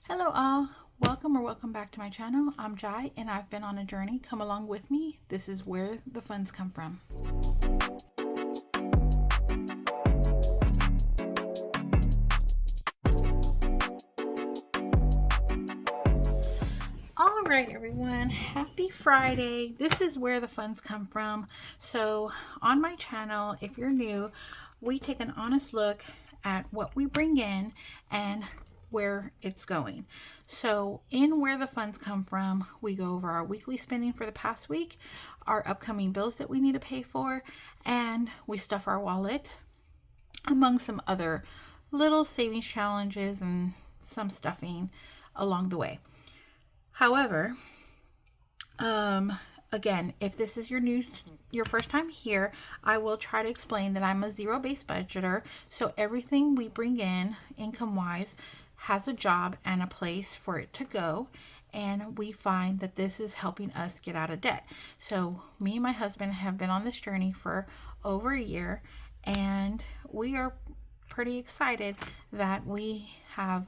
Hello all, welcome back to my channel. I'm Jai and I've been on a journey. Come along with me. This is where the funds come from. All right, everyone, happy Friday. This is where the funds come from. So on my channel, if you're new, we take an honest look at what we bring in and where it's going. So in where the funds come from, we go over our weekly spending for the past week, our upcoming bills that we need to pay for, and we stuff our wallet among some other little savings challenges and some stuffing along the way. However, again, if this is your first time here, I will try to explain that I'm a zero-based budgeter. So everything we bring in income-wise has a job and a place for it to go. And we find that this is helping us get out of debt. So me and my husband have been on this journey for over a year, and we are pretty excited that we have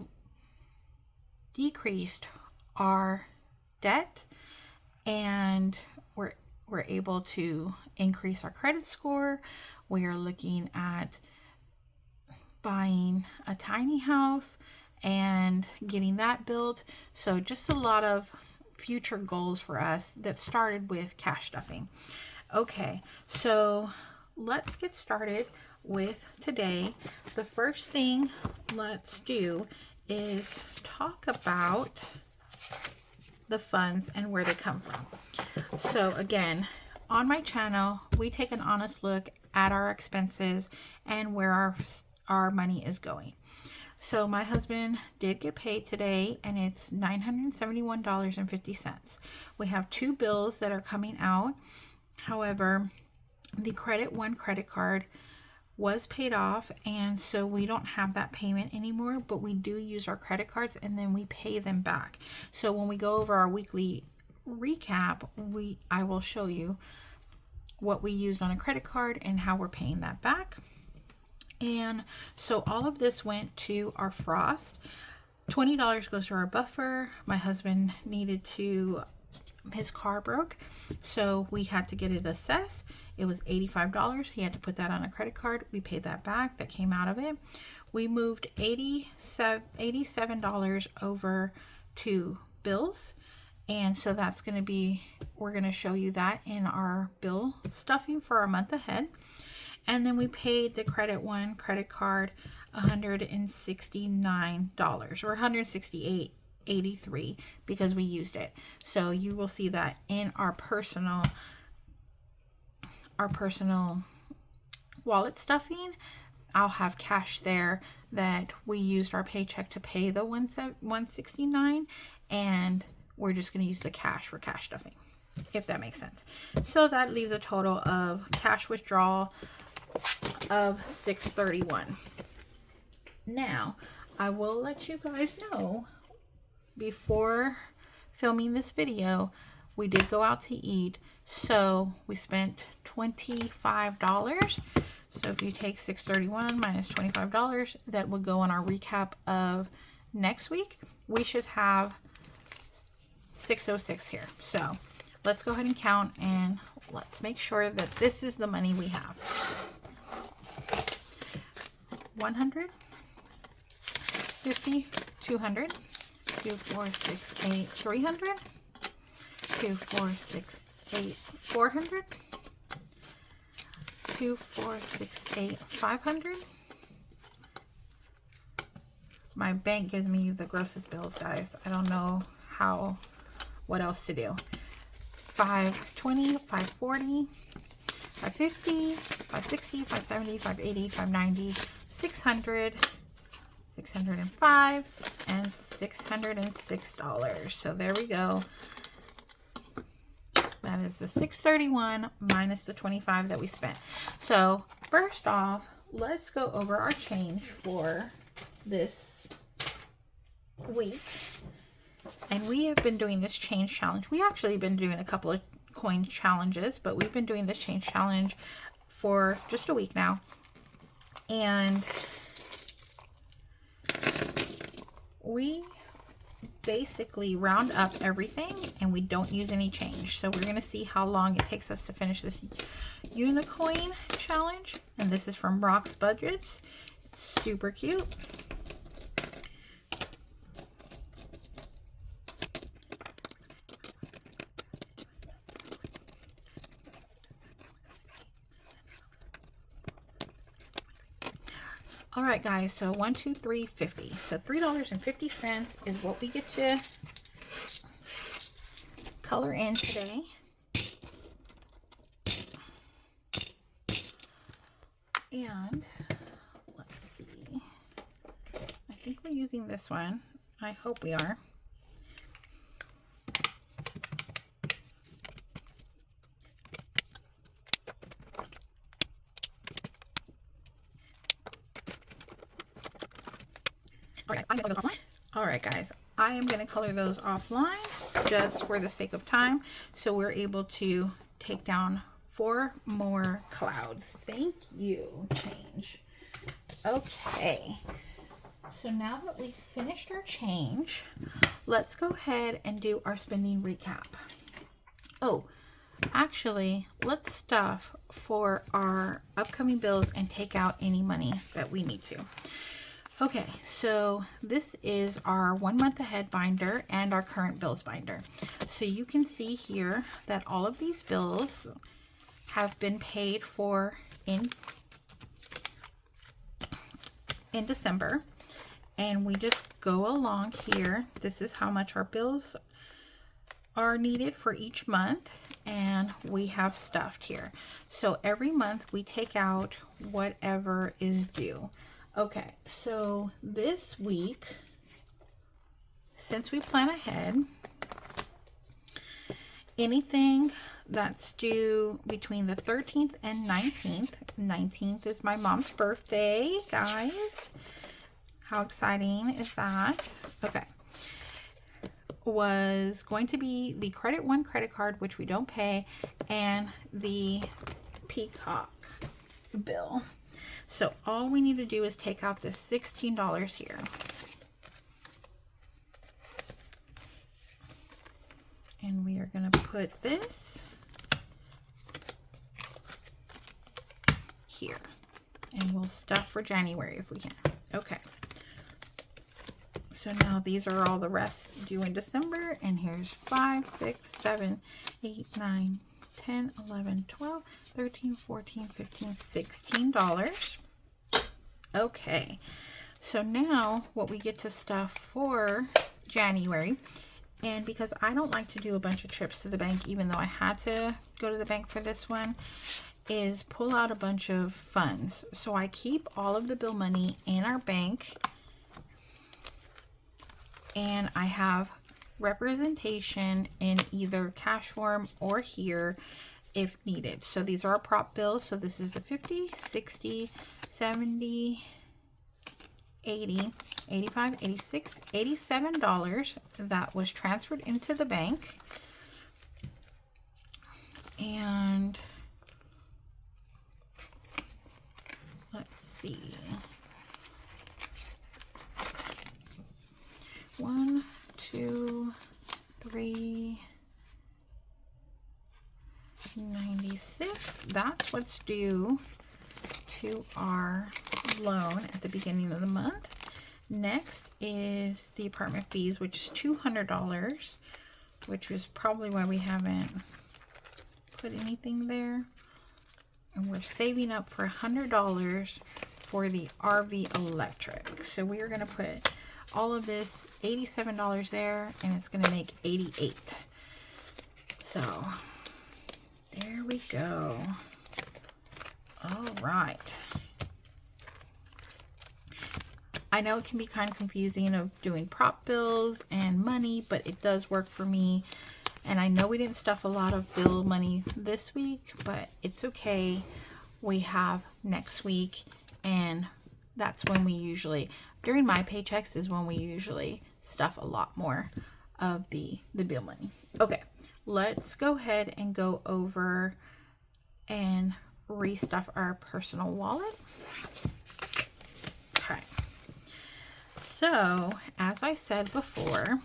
decreased our debt, and we're able to increase our credit score. We are looking at buying a tiny house and getting that built. So just a lot of future goals for us that started with cash stuffing. Okay, so let's get started with today. The first thing let's do is talk about the funds and where they come from. So again, on my channel, we take an honest look at our expenses and where our money is going. So my husband did get paid today, and it's $971.50. We have two bills that are coming out. However, the Credit One credit card was paid off, and so we don't have that payment anymore, but we do use our credit cards and then we pay them back. So when we go over our weekly recap, I will show you what we used on a credit card and how we're paying that back. And so all of this went to our frost. $20 goes to our buffer. My husband his car broke, so we had to get it assessed. It was $85. He had to put that on a credit card. We paid that back. That came out of it. We moved $87 over to bills, and so that's going to be, we're going to show you that in our bill stuffing for our month ahead. And then we paid the Credit One credit card $169 or $168.83 because we used it. So you will see that in our personal wallet stuffing. I'll have cash there that we used our paycheck to pay the $169, and we're just going to use the cash for cash stuffing, if that makes sense. So that leaves a total of cash withdrawal of $631. Now, I will let you guys know, before filming this video, we did go out to eat, so we spent $25. So if you take $631 minus $25, that will go on our recap of next week. We should have $606 here. So let's go ahead and count, and let's make sure that this is the money we have. 100, 50, 200, 2, 4, 6, 8, 300, 2, 4, 6, 8, 400, 2, 4, 6, 8, 500. My bank gives me the grossest bills, guys. I don't know what else to do. 520, 540, 550, 560, 570, 580, 590, 600, 605, and $606. So there we go. That is the $631 minus the $25 that we spent. So first off, let's go over our change for this week. And we have been doing this change challenge. We actually been doing a couple of coin challenges, but we've been doing this change challenge for just a week now. And we basically round up everything and we don't use any change. So we're going to see how long it takes us to finish this unicoin challenge. And this is from Rock's Budgets. It's super cute. All right, guys, so 1, 2, 3, 50. So $3.50 is what we get to color in today. And let's see. I think we're using this one. I hope we are. All right, guys, I am going to color those offline just for the sake of time, so we're able to take down 4 more clouds. Thank you, change. Okay, so now that we've finished our change, let's go ahead and do our spending recap. Oh, actually, let's stuff for our upcoming bills and take out any money that we need to. Okay, so this is our 1 month ahead binder and our current bills binder. So you can see here that all of these bills have been paid for in December. And we just go along here. This is how much our bills are needed for each month, and we have stuffed here. So every month we take out whatever is due. Okay, so this week, since we plan ahead, anything that's due between the 13th and 19th, 19th is my mom's birthday, guys. How exciting is that? Okay. Was going to be the Credit One credit card, which we don't pay, and the Peacock bill. So all we need to do is take out this $16 here. And we are going to put this here. And we'll stuff for January if we can. Okay. So now these are all the rest due in December. And here's 5, 6, 7, 8, 9, 10, 11, 12, 13, 14, 15, $16. Okay, so now what we get to stuff for January, and because I don't like to do a bunch of trips to the bank, even though I had to go to the bank for this one, is pull out a bunch of funds. So I keep all of the bill money in our bank, and I have representation in either cash form or here if needed. So these are our prop bills. So this is the 50, 60, 70, 80, 85, 86, $87 that was transferred into the bank. And let's see. 1, 2, 3, 96. That's what's due to our loan at the beginning of the month. Next is the apartment fees, which is $200, which is probably why we haven't put anything there. And we're saving up for $100 for the RV electric. So we are going to put all of this $87 there, and it's going to make $88. So there we go. All right. I know it can be kind of confusing of doing prop bills and money, but it does work for me. And I know we didn't stuff a lot of bill money this week, but it's okay. We have next week, and that's when we usually, during my paychecks is when we usually stuff a lot more of the bill money. Okay, let's go ahead and go over and restuff our personal wallet. Okay. So, as I said before,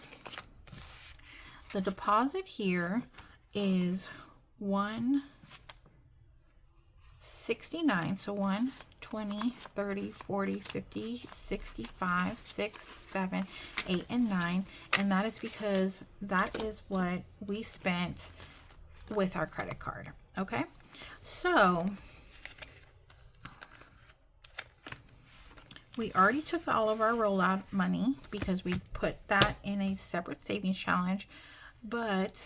The deposit here is $169. So 1, 20, 30, 40, 50, 65, 6, 7, 8, and 9. And that is because that is what we spent with our credit card. Okay, so we already took all of our rollout money because we put that in a separate savings challenge, but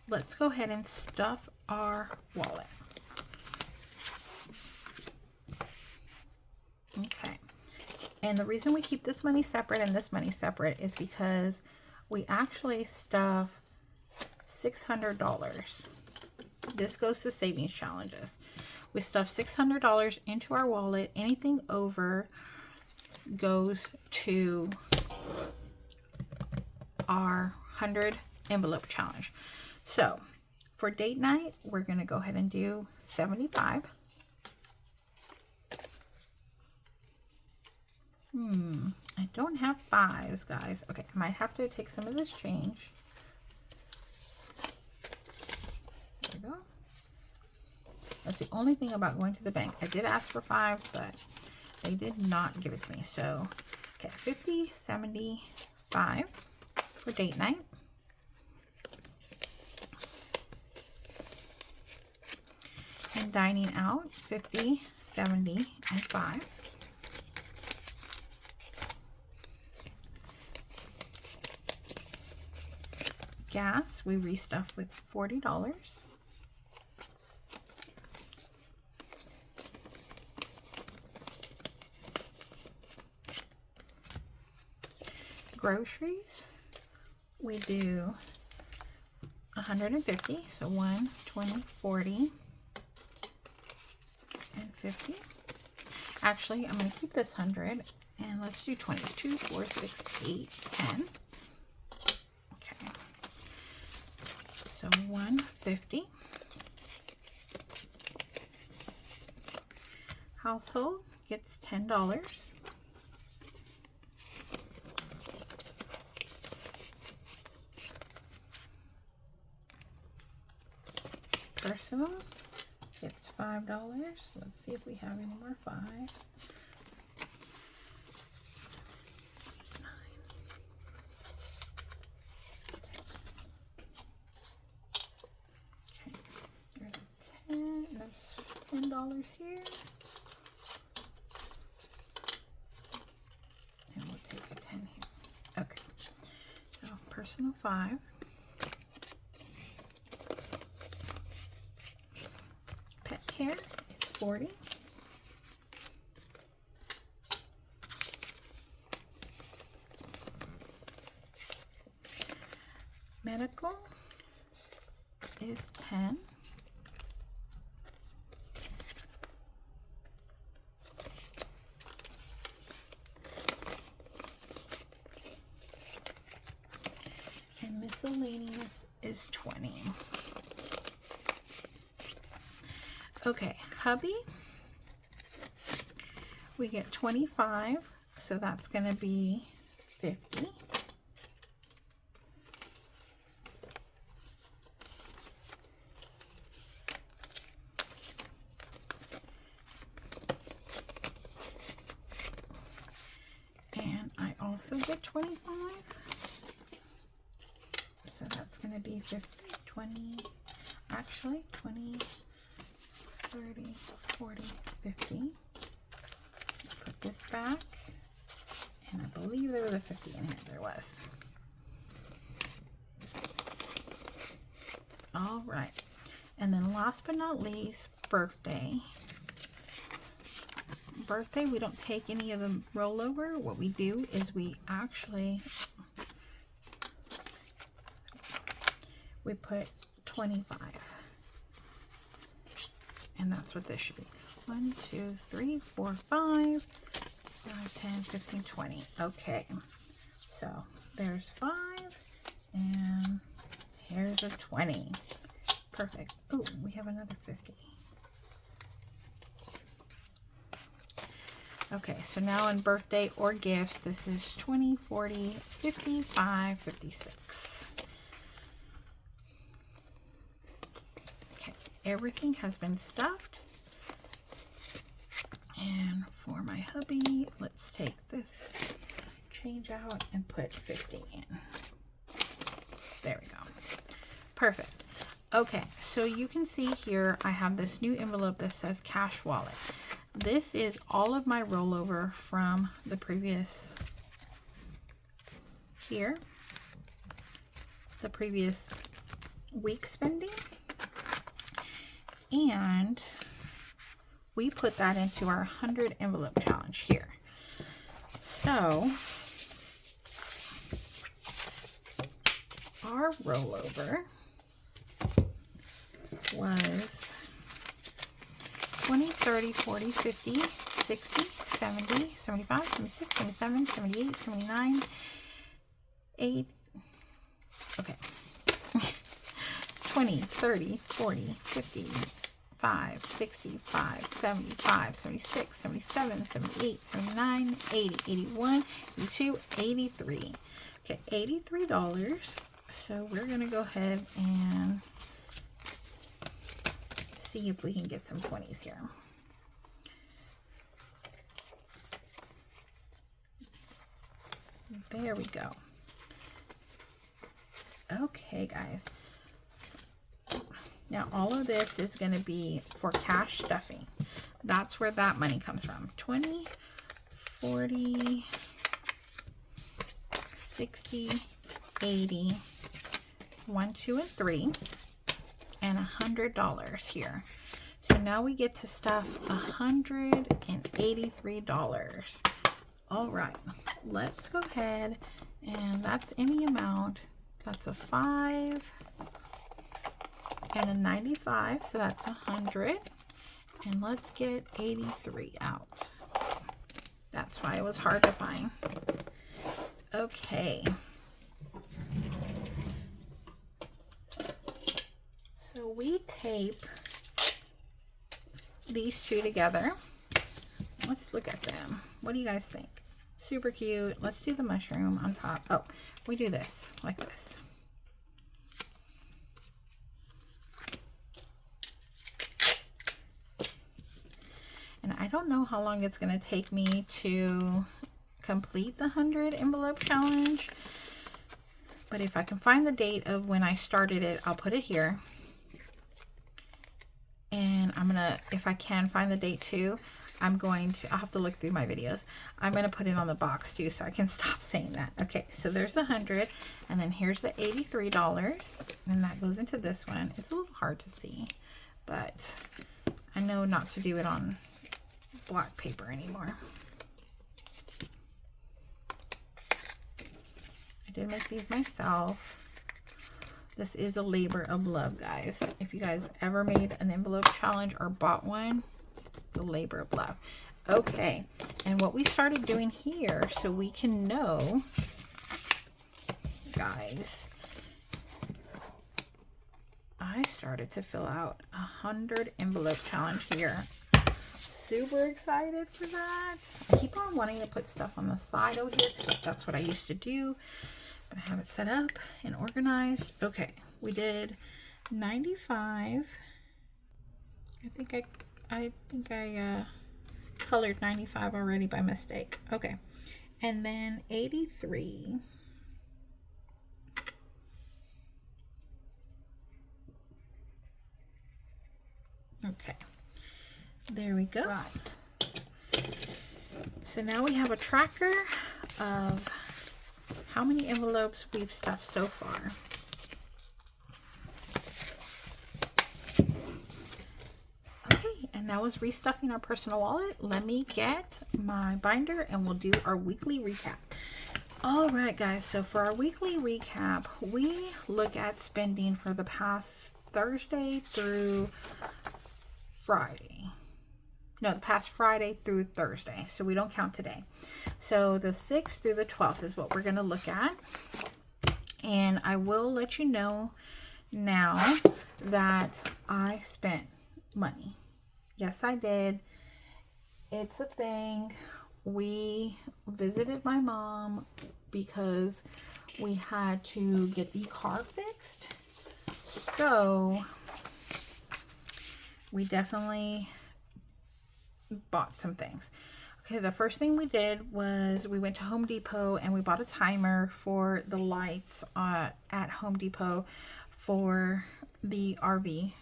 let's go ahead and stuff our wallet. Okay, and the reason we keep this money separate and this money separate is because we actually stuff $600. This goes to savings challenges. We stuff $600 into our wallet. Anything over goes to our 100 envelope challenge. So for date night, we're going to go ahead and do 75. I don't have 5s, guys. Okay, I might have to take some of this change. There we go. That's the only thing about going to the bank. I did ask for 5s, but they did not give it to me. So, okay, 50, 75 for date night. And dining out, 50, 70, and 5. Gas, we restuff with $40. Groceries, we do 150, so 1, 20, 40, and 50. Actually, I'm going to keep this 100, and let's do 20. 2, 4, 6, 8, 10. Okay, so 150. Household gets $10. Personal gets $5. Let's see if we have any more 5. 9. Okay, there's a 10. There's $10 here, and we'll take a 10 here. Okay, so personal 5. Care is 40. Medical is 10. And miscellaneous is 20. Okay, hubby, we get 25, so that's going to be 50. And I also get 25, so that's going to be 50, 20, actually 20, 30, 40, 50. Put this back, and I believe there was a 50 in here. There was. All right, and then last but not least, birthday. Birthday, we don't take any of the rollover. What we do is we actually put 25. And that's what this should be. 1, 2, 3, 4, 5, 5, 10, 15, 20. Okay. So there's 5 and here's a 20. Perfect. Oh, we have another 50. Okay, so now in birthday or gifts, this is 20, 40, 55, 56. everything has been stuffed. And for my hubby, let's take this change out and put 50 in. There we go. Perfect. Okay, so you can see here I have this new envelope that says cash wallet. This is all of my rollover from the previous here, the previous week spending, and we put that into our 100 envelope challenge here. So our rollover was 20, 30, 40, 50, 60, 70, 75, 76, 77, 78, 79, 8, okay, 20, 30, 40, 50, 5, 65, 75, 76, 77, 78, 79, 80, 81, 82, 83. Okay, $83. So we're going to go ahead and see if we can get some 20s here. There we go. Okay, guys. Now, all of this is going to be for cash stuffing. That's where that money comes from. 20, 40, 60, 80, 1, 2, and 3, and $100 here. So now we get to stuff $183. All right, let's go ahead, and that's any amount. That's a 5 and a 95, so that's 100. And let's get 83 out. That's why it was hard to find. Okay. So we tape these two together. Let's look at them. What do you guys think? Super cute. Let's do the mushroom on top. Oh, we do this like this. And I don't know how long it's going to take me to complete the 100 envelope challenge. But if I can find the date of when I started it, I'll put it here. And I'm going to, if I can find the date too, I'll have to look through my videos. I'm going to put it on the box too, so I can stop saying that. Okay, so there's the 100, and then here's the $83, and that goes into this one. It's a little hard to see, but I know not to do it on black paper anymore. I did make these myself. This is a labor of love, guys. If you guys ever made an envelope challenge or bought one, it's a labor of love. Okay, and what we started doing here, so we can know, guys, I started to fill out 100 envelope challenge here. Super excited for that. I keep on wanting to put stuff on the side over here because that's what I used to do, but I have it set up and organized. Okay, we did 95. I think I colored 95 already by mistake. Okay, and then 83. Okay, there we go. Right. So now we have a tracker of how many envelopes we've stuffed so far. Okay, and that was restuffing our personal wallet. Let me get my binder and we'll do our weekly recap. All right, guys, so for our weekly recap, we look at spending for the past Thursday through Friday. No, the past Friday through Thursday. So we don't count today. So the 6th through the 12th is what we're going to look at. And I will let you know now that I spent money. Yes, I did. It's a thing. We visited my mom because we had to get the car fixed. So we definitely bought some things. Okay, the first thing we did was we went to Home Depot and we bought a timer for the lights at Home Depot for the RV.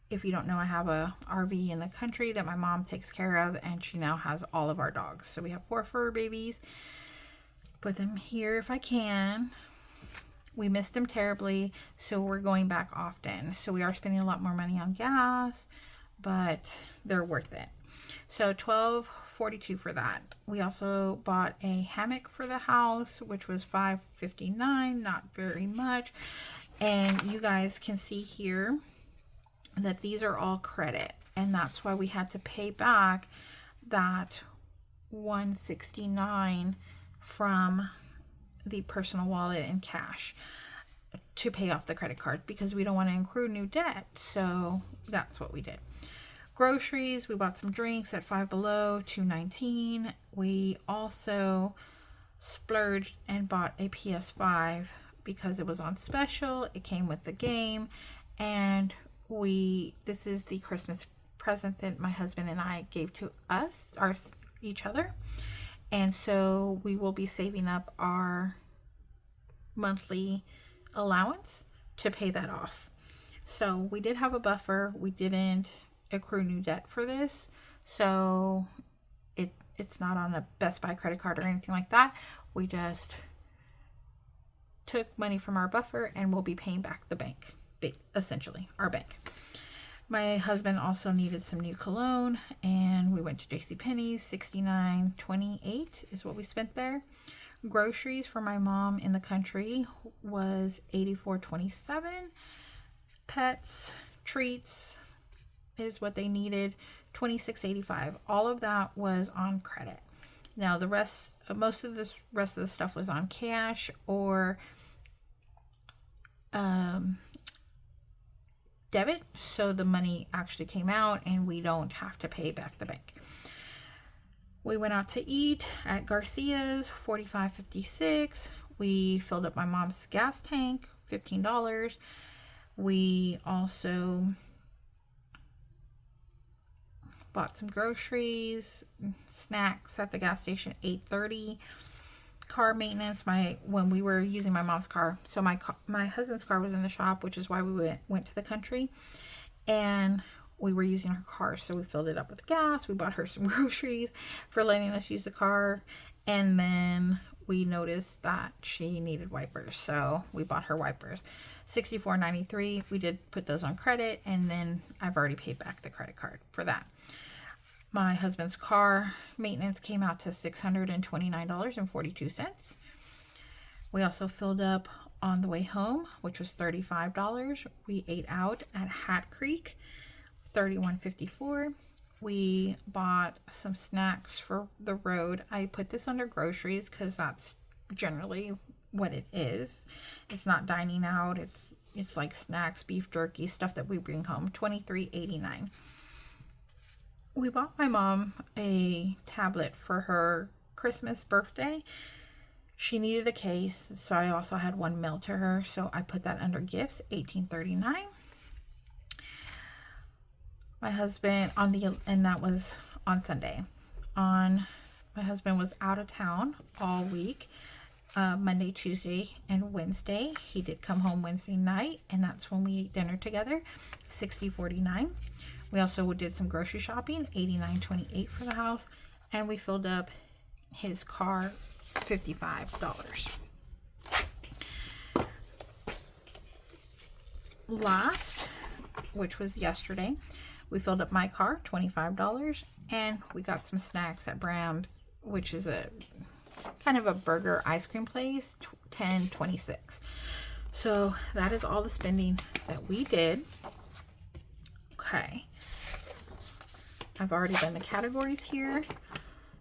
If you don't know, I have a RV in the country that my mom takes care of, and she now has all of our dogs. So we have 4 fur babies. Put them here if I can. We miss them terribly, so we're going back often. So we are spending a lot more money on gas, but they're worth it. So $12.42 for that. We also bought a hammock for the house, which was $5.59, not very much. And you guys can see here that these are all credit, and that's why we had to pay back that $169 from the personal wallet and cash to pay off the credit card, because we don't want to accrue new debt. So that's what we did. Groceries, we bought some drinks at Five Below, $2.19. We also splurged and bought a PS5 because it was on special. It came with the game, and this is the Christmas present that my husband and I gave to each other. And so we will be saving up our monthly allowance to pay that off. So we did have a buffer. We didn't accrue new debt for this. So it's not on a Best Buy credit card or anything like that. We just took money from our buffer and we'll be paying back the bank, essentially, our bank. My husband also needed some new cologne, and we went to JCPenney's. $69.28 is what we spent there. Groceries for my mom in the country was $84.27. Pets, treats is what they needed, $26.85. All of that was on credit. Now most of the rest of the stuff was on cash or debit, so the money actually came out and we don't have to pay back the bank. We went out to eat at Garcia's, $45.56. We filled up my mom's gas tank, $15. We also bought some groceries, snacks at the gas station, $8.30. Car maintenance, when we were using my mom's car, so my husband's car was in the shop, which is why we went to the country, and we were using her car, so we filled it up with gas. We bought her some groceries for letting us use the car, and then we noticed that she needed wipers, so we bought her wipers, $64.93. We did put those on credit, and then I've already paid back the credit card for that. My husband's car maintenance came out to $629.42. We also filled up on the way home, which was $35. We ate out at Hat Creek, $31.54. We bought some snacks for the road. I put this under groceries because that's generally what it is. It's not dining out. It's like snacks, beef jerky, stuff that we bring home, $23.89. We bought my mom a tablet for her Christmas birthday. She needed a case, so I also had one mailed to her, so I put that under gifts, $18.39. My husband and that was on Sunday. My husband was out of town all week, Monday, Tuesday, and Wednesday. He did come home Wednesday night, and that's when we ate dinner together, $60.49. We also did some grocery shopping, $89.28 for the house, and we filled up his car, $55. Last, which was yesterday, we filled up my car, $25, and we got some snacks at Bram's, which is a kind of a burger ice cream place, $10.26. So that is all the spending that we did. Okay, I've already done the categories here.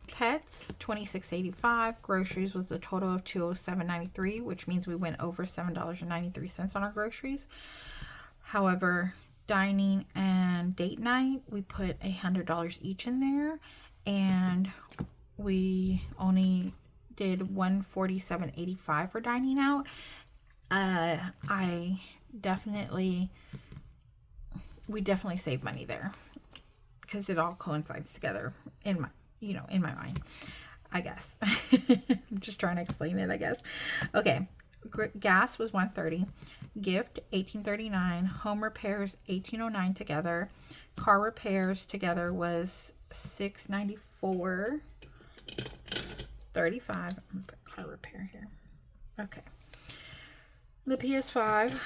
Pets, $26.85. Groceries was a total of $207.93, which means we went over $7.93 on our groceries. However, dining and date night, we put $100 each in there, and we only did $147.85 for dining out. I definitely we definitely save money there because it all coincides together in my, in my mind, I guess. I'm just trying to explain it, I guess. Okay. Gas was $130, gift $1839, home repairs $1809 together, car repairs together was $694.35. I'm gonna put car repair here. Okay. The PS5,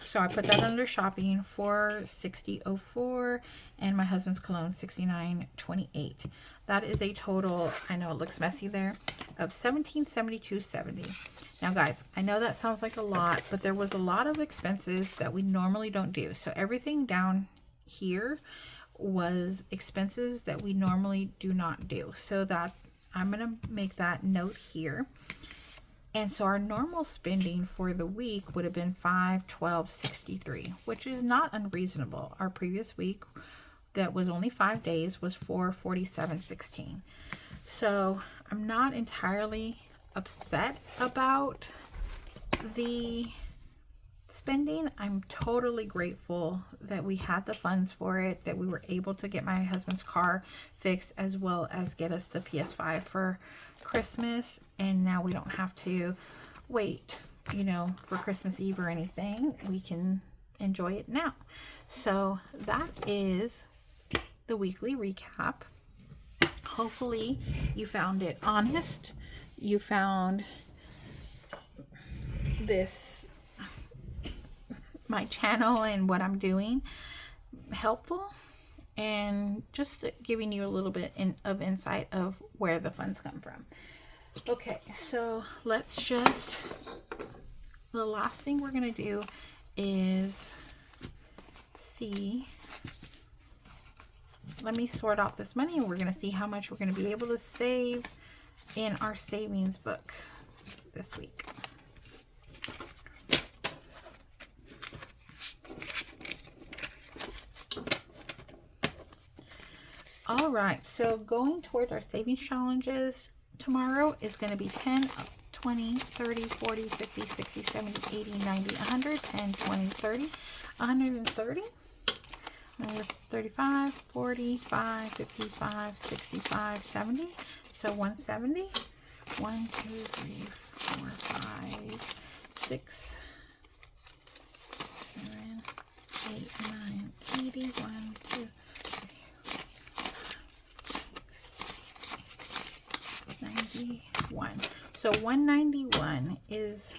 so I put that under shopping for $60.04, and my husband's cologne $69.28. That is a total, I know it looks messy there, of $1772.70. Now guys, I know that sounds like a lot, but there was a lot of expenses that we normally don't do. So everything down here was expenses that we normally do not do. So that I'm gonna make that note here. And so our normal spending for the week would have been $512.63, which is not unreasonable. Our previous week that was only 5 days was $447.16. So I'm not entirely upset about the spending. I'm totally grateful that we had the funds for it, that we were able to get my husband's car fixed, as well as get us the PS5 for Christmas, and now we don't have to wait, for Christmas Eve or anything. We can enjoy it now. So that is the weekly recap. Hopefully you found it honest. You found this, my channel and what I'm doing, helpful, and just giving you a little bit of insight of where the funds come from. Okay, so let's just, the last thing we're going to do is see, let me sort out this money, and we're going to see how much we're going to be able to save in our savings book this week. All right, so going towards our savings challenges tomorrow is going to be 10, 20, 30, 40, 50, 60, 70, 80, 90, 100, 10, 20, 30, 130, 35, 45, 55, 65, 70. So 170. 1, 2, 3, 4, 5, 6, 7, 8, 9, 80, 1, 2, 91. So 191 is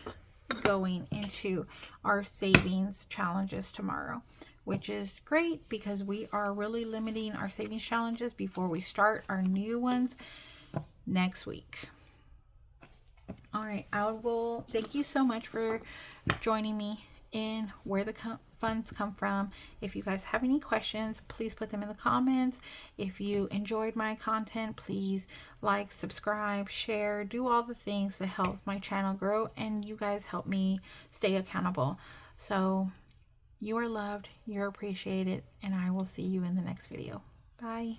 going into our savings challenges tomorrow, which is great because we are really limiting our savings challenges before we start our new ones next week. All right, I will thank you so much for joining me in where the funds come from. If you guys have any questions, please put them in the comments. If you enjoyed my content, please like, subscribe, share, do all the things that help my channel grow, and you guys help me stay accountable. So you are loved, you're appreciated, and I will see you in the next video. Bye.